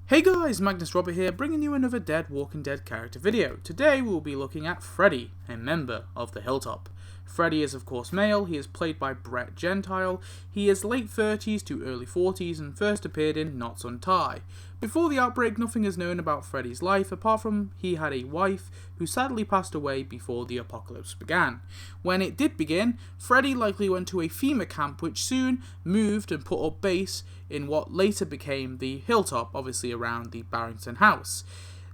Hey guys, Magnus Robert here, bringing you another Walking Dead character video. Today we'll be looking at Freddie, a member of the Hilltop. Freddie is of course male, he is played by Brett Gentile, he is late 30s to early 40s and first appeared in Knots Untie. Before the outbreak, nothing is known about Freddie's life apart from he had a wife who sadly passed away before the apocalypse began. When it did begin, Freddie likely went to a FEMA camp which soon moved and put up base in what later became the Hilltop, obviously around the Barrington house.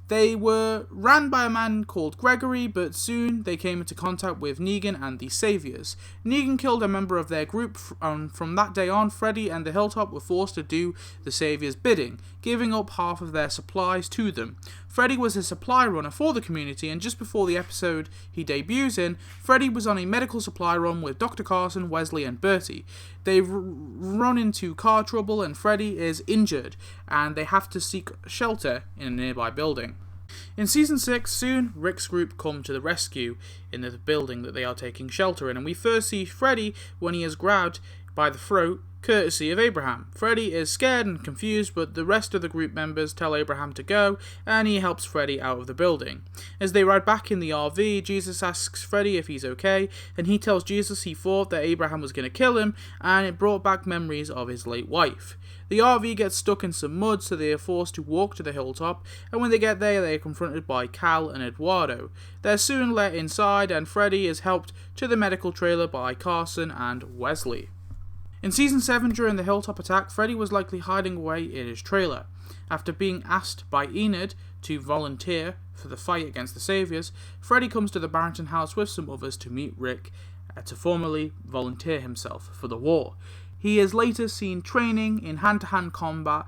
They were ran by a man called Gregory, but soon they came into contact with Negan and the Saviors. Negan killed a member of their group, and from that day on, Freddie and the Hilltop were forced to do the Saviors' bidding, giving up half of their supplies to them. Freddie was a supply runner for the community, and just before the episode he debuts in, Freddie was on a medical supply run with Dr. Carson, Wesley, and Bertie. They run into car trouble, and Freddie is injured, and they have to seek shelter in a nearby building. In Season 6, soon, Rick's group come to the rescue in the building that they are taking shelter in, and we first see Freddie when he is grabbed by the throat, courtesy of Abraham. Freddie is scared and confused, but the rest of the group members tell Abraham to go, and he helps Freddie out of the building. As they ride back in the RV, Jesus asks Freddie if he's okay, and he tells Jesus he thought that Abraham was going to kill him, and it brought back memories of his late wife. The RV gets stuck in some mud, so they are forced to walk to the Hilltop, and when they get there, they are confronted by Cal and Eduardo. They're soon let inside, and Freddie is helped to the medical trailer by Carson and Wesley. In Season 7, during the Hilltop attack, Freddie was likely hiding away in his trailer. After being asked by Enid to volunteer for the fight against the Saviors, Freddie comes to the Barrington house with some others to meet Rick to formally volunteer himself for the war. He is later seen training in hand-to-hand combat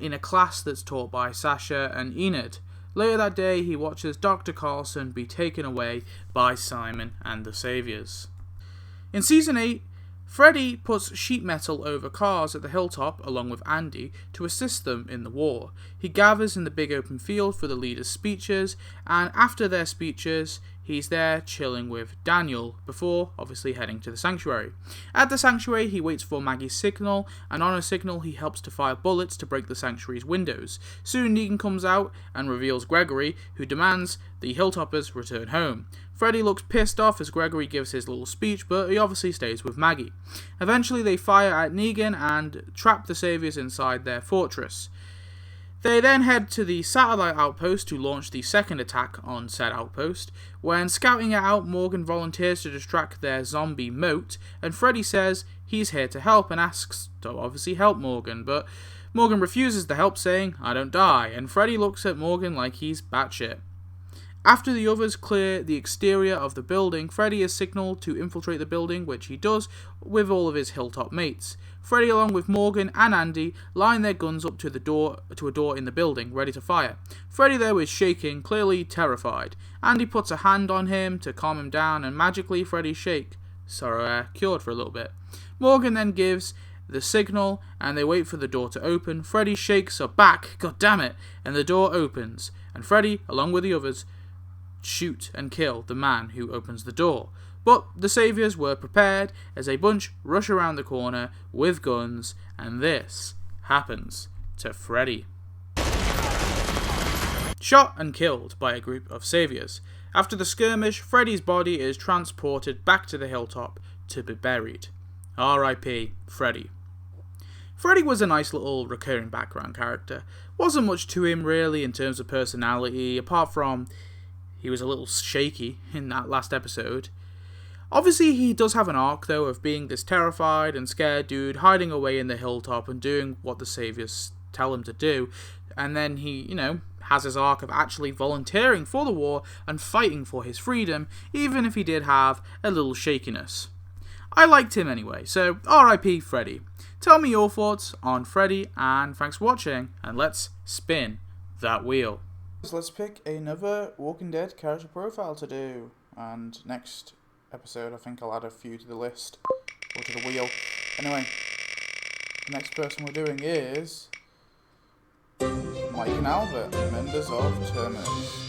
in a class that's taught by Sasha and Enid. Later that day, he watches Dr. Carlson be taken away by Simon and the Saviors. In Season 8, Freddie puts sheet metal over cars at the Hilltop along with Andy to assist them in the war. He gathers in the big open field for the leaders' speeches, and after their speeches, he's there chilling with Daniel before obviously heading to the sanctuary. At the sanctuary, he waits for Maggie's signal, and on her signal, he helps to fire bullets to break the sanctuary's windows. Soon, Negan comes out and reveals Gregory, who demands the Hilltoppers return home. Freddie looks pissed off as Gregory gives his little speech, but he obviously stays with Maggie. Eventually, they fire at Negan and trap the Saviors inside their fortress. They then head to the satellite outpost to launch the second attack on said outpost. When scouting it out, Morgan volunteers to distract their zombie moat, and Freddie says he's here to help and asks to obviously help Morgan, but Morgan refuses the help, saying, "I don't die," and Freddie looks at Morgan like he's batshit. After the others clear the exterior of the building, Freddie is signaled to infiltrate the building, which he does with all of his Hilltop mates. Freddie, along with Morgan and Andy, line their guns up to a door in the building, ready to fire. Freddie, though, is shaking, clearly terrified. Andy puts a hand on him to calm him down, and magically Freddie's shake cured for a little bit. Morgan then gives the signal, and they wait for the door to open. Freddie's shakes are back, god damn it, and the door opens, and Freddie, along with the others, shoot and kill the man who opens the door. But the Saviors were prepared as a bunch rush around the corner with guns, and this happens to Freddie. Shot and killed by a group of Saviors. After the skirmish, Freddie's body is transported back to the Hilltop to be buried. R.I.P. Freddie. Freddie was a nice little recurring background character. Wasn't much to him really in terms of personality, apart from he was a little shaky in that last episode. Obviously, he does have an arc, though, of being this terrified and scared dude hiding away in the Hilltop and doing what the Saviors tell him to do. And then he, has his arc of actually volunteering for the war and fighting for his freedom, even if he did have a little shakiness. I liked him anyway, so R.I.P. Freddie. Tell me your thoughts on Freddie, and thanks for watching, and let's spin that wheel. So let's pick another Walking Dead character profile to do, and next episode I think I'll add a few to the list, or to the wheel. Anyway, the next person we're doing is Mike and Albert, members of Terminus.